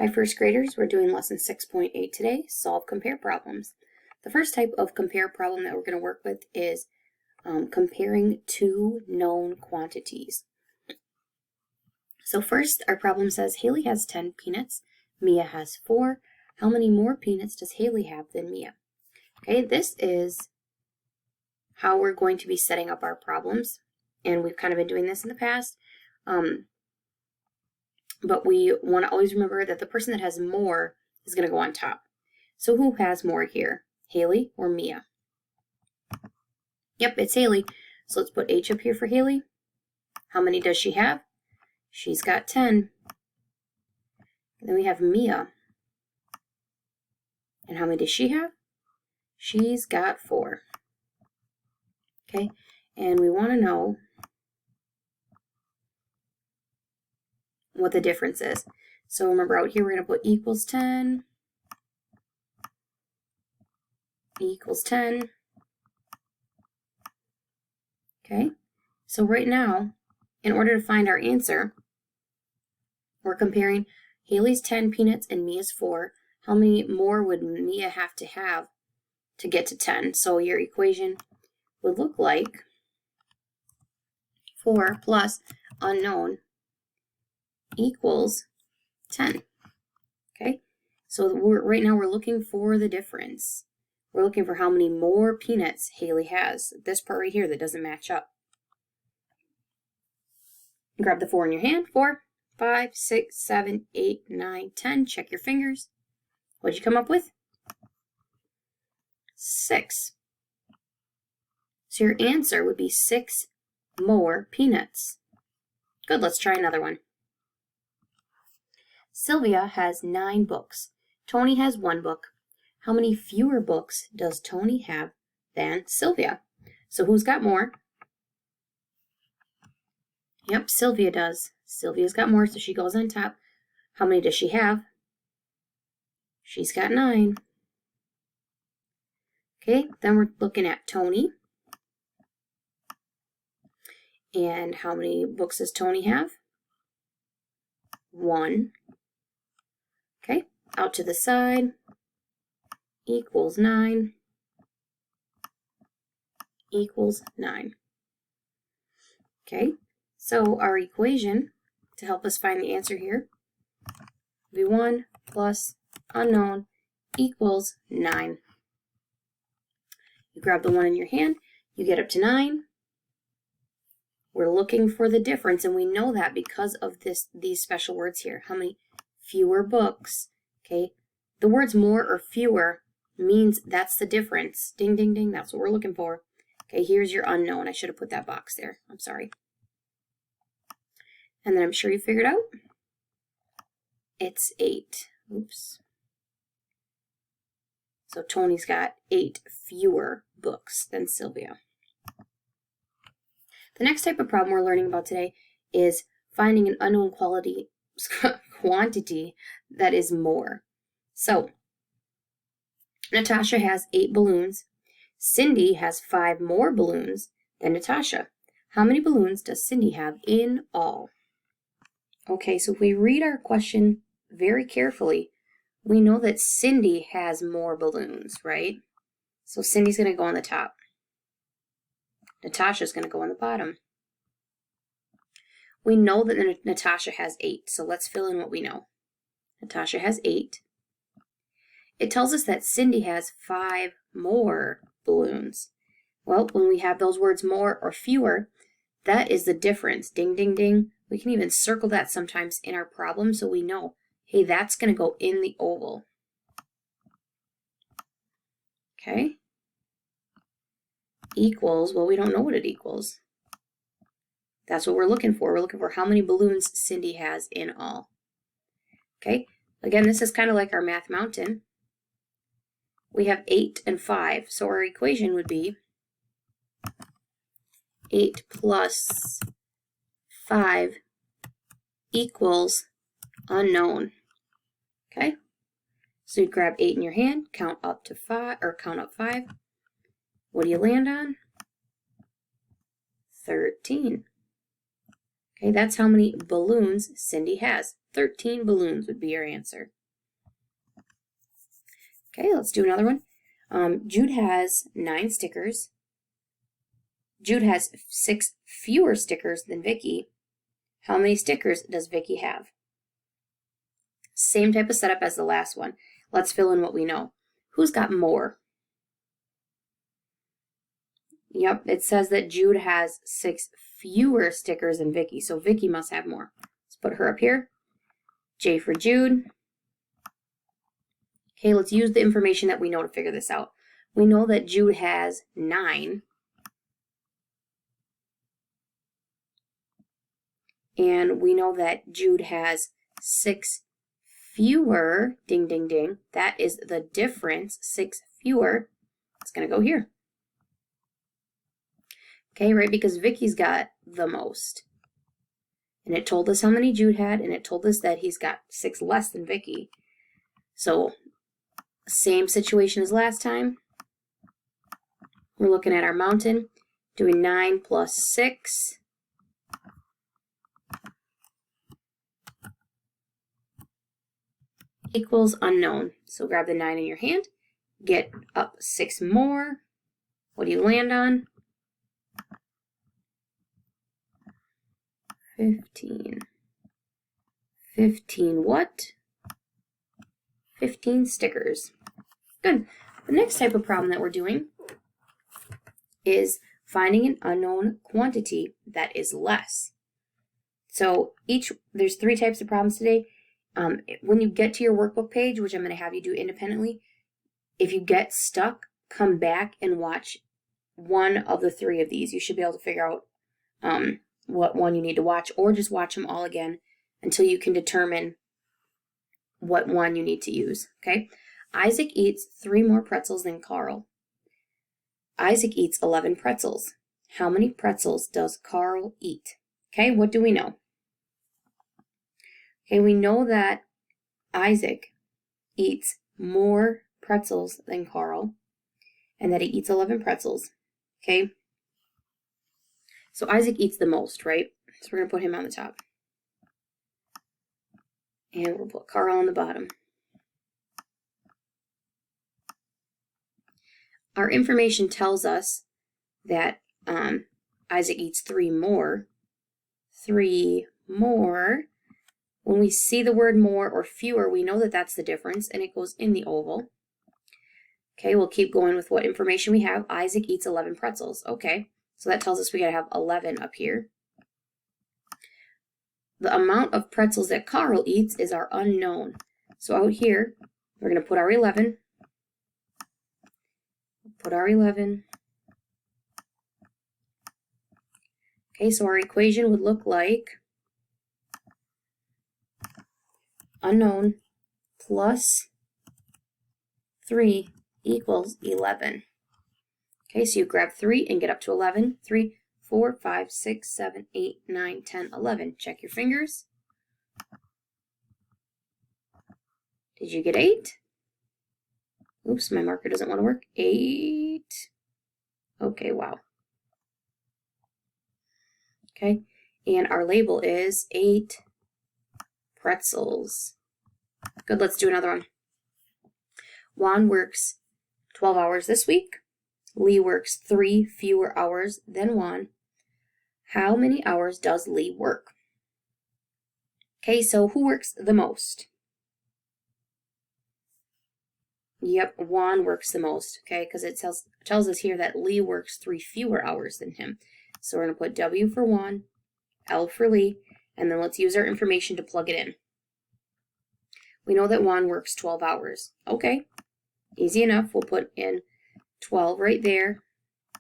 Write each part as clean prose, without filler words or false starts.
Hi, first graders. We're doing lesson 6.8 today, solve compare problems. The first type of compare problem that we're going to work with is comparing two known quantities. So first, our problem says Haley has 10 peanuts, Mia has 4. How many more peanuts does Haley have than Mia? Okay, this is how we're going to be setting up our problems, and we've kind of been doing this in the past. But we want to always remember that the person that has more is going to go on top. So who has more here? Haley or Mia? Yep, it's Haley. So let's put H up here for Haley. How many does she have? She's got 10. And then we have Mia. And how many does she have? She's got 4. Okay, and we want to know what the difference is. So remember out here we're going to put equals 10, equals 10. Okay, so right now, in order to find our answer, we're comparing Haley's 10 peanuts and Mia's 4. How many more would Mia have to get to 10? So your equation would look like 4 plus unknown equals 10. Okay, so right now we're looking for the difference. We're looking for how many more peanuts Haley has. This part right here that doesn't match up. Grab the 4 in your hand. 4, 5, 6, 7, 8, 9, 10. Check your fingers. What'd you come up with? 6. So your answer would be 6 more peanuts. Good, let's try another one. Sylvia has 9 books. Tony has 1 book. How many fewer books does Tony have than Sylvia? So who's got more? Yep, Sylvia does. Sylvia's got more, so she goes on top. How many does she have? She's got 9. Okay, then we're looking at Tony. And how many books does Tony have? 1. Okay, out to the side, equals 9, equals 9. Okay, so our equation to help us find the answer here will be 1 plus unknown equals 9. You grab the 1 in your hand, you get up to 9. We're looking for the difference, and we know that because of these special words here. How many fewer books? Okay, the words more or fewer means that's the difference. Ding, ding, ding, that's what we're looking for. Okay, here's your unknown. I should have put that box there. I'm sorry. And then I'm sure you figured out. It's 8. Oops. So Tony's got 8 fewer books than Sylvia. The next type of problem we're learning about today is finding an unknown quantity that is more. So, Natasha has 8 balloons. Cindy has 5 more balloons than Natasha. How many balloons does Cindy have in all? Okay, so if we read our question very carefully, we know that Cindy has more balloons, right? So Cindy's going to go on the top. Natasha's going to go on the bottom. We know that Natasha has 8, so let's fill in what we know. Natasha has 8. It tells us that Cindy has 5 more balloons. Well, when we have those words more or fewer, that is the difference. Ding, ding, ding. We can even circle that sometimes in our problem so we know, hey, that's going to go in the oval. Okay. Equals, well, we don't know what it equals. That's what we're looking for. We're looking for how many balloons Cindy has in all. Okay, again, this is kind of like our math mountain. We have 8 and 5, so our equation would be 8 plus 5 equals unknown. Okay, so you grab 8 in your hand, count up to 5, or count up 5. What do you land on? 13. Okay, that's how many balloons Cindy has, 13 balloons would be your answer. Okay, let's do another one. Jude has 9 stickers. Jude has 6 fewer stickers than Vicky. How many stickers does Vicky have? Same type of setup as the last one. Let's fill in what we know. Who's got more? Yep, it says that Jude has 6 fewer stickers than Vicky, so Vicky must have more. Let's put her up here. J for Jude. Okay, let's use the information that we know to figure this out. We know that Jude has 9. And we know that Jude has 6 fewer, ding, ding, ding. That is the difference, 6 fewer. It's going to go here. Okay, right, because Vicky's got the most. And it told us how many Jude had, and it told us that he's got 6 less than Vicky. So, same situation as last time. We're looking at our mountain, doing 9 plus 6. Equals unknown. So grab the 9 in your hand, get up 6 more. What do you land on? 15. 15 what? 15 stickers. Good. The next type of problem that we're doing is finding an unknown quantity that is less. So there's 3 types of problems today. When you get to your workbook page, which I'm going to have you do independently, if you get stuck, come back and watch one of the 3 of these. You should be able to figure out what one you need to watch, or just watch them all again until you can determine what one you need to use, okay? Isaac eats 3 more pretzels than Carl. Isaac eats 11 pretzels. How many pretzels does Carl eat? Okay, what do we know? Okay, we know that Isaac eats more pretzels than Carl, and that he eats 11 pretzels, okay? So Isaac eats the most, right? So we're going to put him on the top. And we'll put Carl on the bottom. Our information tells us that Isaac eats 3 more. 3 more. When we see the word more or fewer, we know that that's the difference, and it goes in the oval. Okay, we'll keep going with what information we have. Isaac eats 11 pretzels. Okay, so that tells us we got to have 11 up here. The amount of pretzels that Carl eats is our unknown. So out here, we're going to put our 11. Put our 11. Okay, so our equation would look like unknown plus 3 equals 11. Okay, so you grab 3 and get up to 11. 3, 4, 5, 6, 7, 8, 9, 10, 11. Check your fingers. Did you get 8? Oops, my marker doesn't want to work. 8. Okay, wow. Okay, and our label is 8 pretzels. Good, let's do another one. Juan works 12 hours this week. Lee works 3 fewer hours than Juan. How many hours does Lee work? Okay, so who works the most? Yep, Juan works the most, okay, because it tells us here that Lee works 3 fewer hours than him. So we're going to put W for Juan, L for Lee, and then let's use our information to plug it in. We know that Juan works 12 hours. Okay, easy enough. We'll put in 12 right there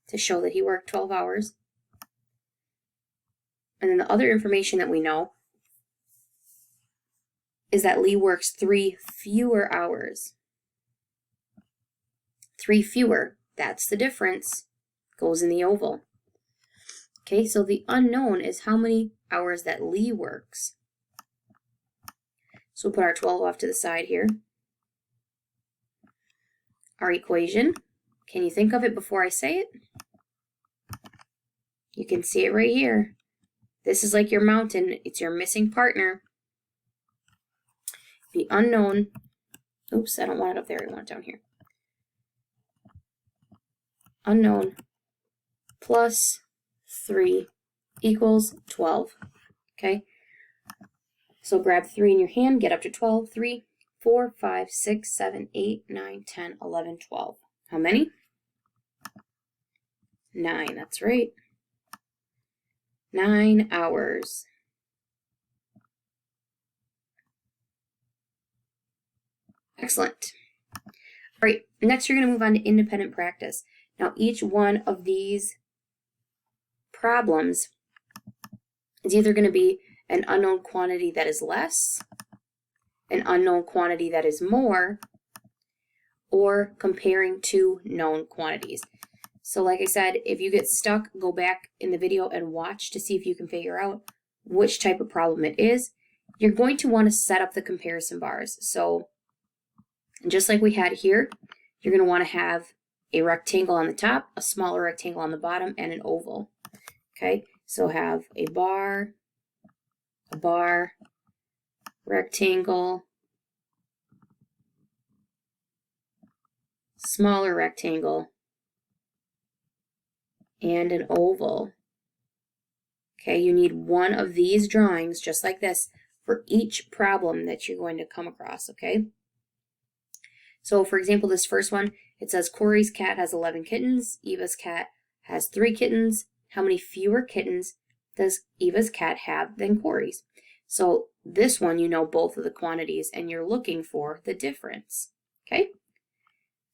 to show that he worked 12 hours. And then the other information that we know is that Lee works 3 fewer hours. 3 fewer, that's the difference. Goes in the oval. Okay, so the unknown is how many hours that Lee works. So we'll put our 12 off to the side here. Our equation, can you think of it before I say it? You can see it right here. This is like your mountain. It's your missing partner. the unknown, oops, I don't want it up there, I want it down here. Unknown plus 3 equals 12, okay? So grab 3 in your hand, get up to 12. 3, 4, 5, 6, 7, 8, 9, 10, 11, 12. How many? 9, that's right. 9 hours. Excellent. All right, next you're going to move on to independent practice. Now each one of these problems is either going to be an unknown quantity that is less, an unknown quantity that is more, or comparing two known quantities. So like I said, if you get stuck, go back in the video and watch to see if you can figure out which type of problem it is. You're going to want to set up the comparison bars. So just like we had here, you're going to want to have a rectangle on the top, a smaller rectangle on the bottom, and an oval. Okay, so have a bar, rectangle, smaller rectangle, and an oval. Okay, you need one of these drawings just like this for each problem that you're going to come across, okay? So for example, this first one, it says Corey's cat has 11 kittens, Eva's cat has 3 kittens. How many fewer kittens does Eva's cat have than Corey's? So this one, you know both of the quantities and you're looking for the difference, okay?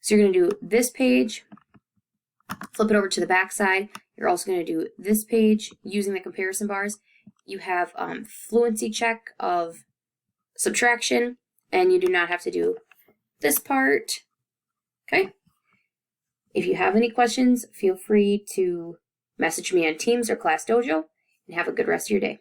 So you're going to do this page, flip it over to the back side. You're also going to do this page using the comparison bars. You have fluency check of subtraction, and you do not have to do this part, okay? If you have any questions, feel free to message me on Teams or Class Dojo, and have a good rest of your day.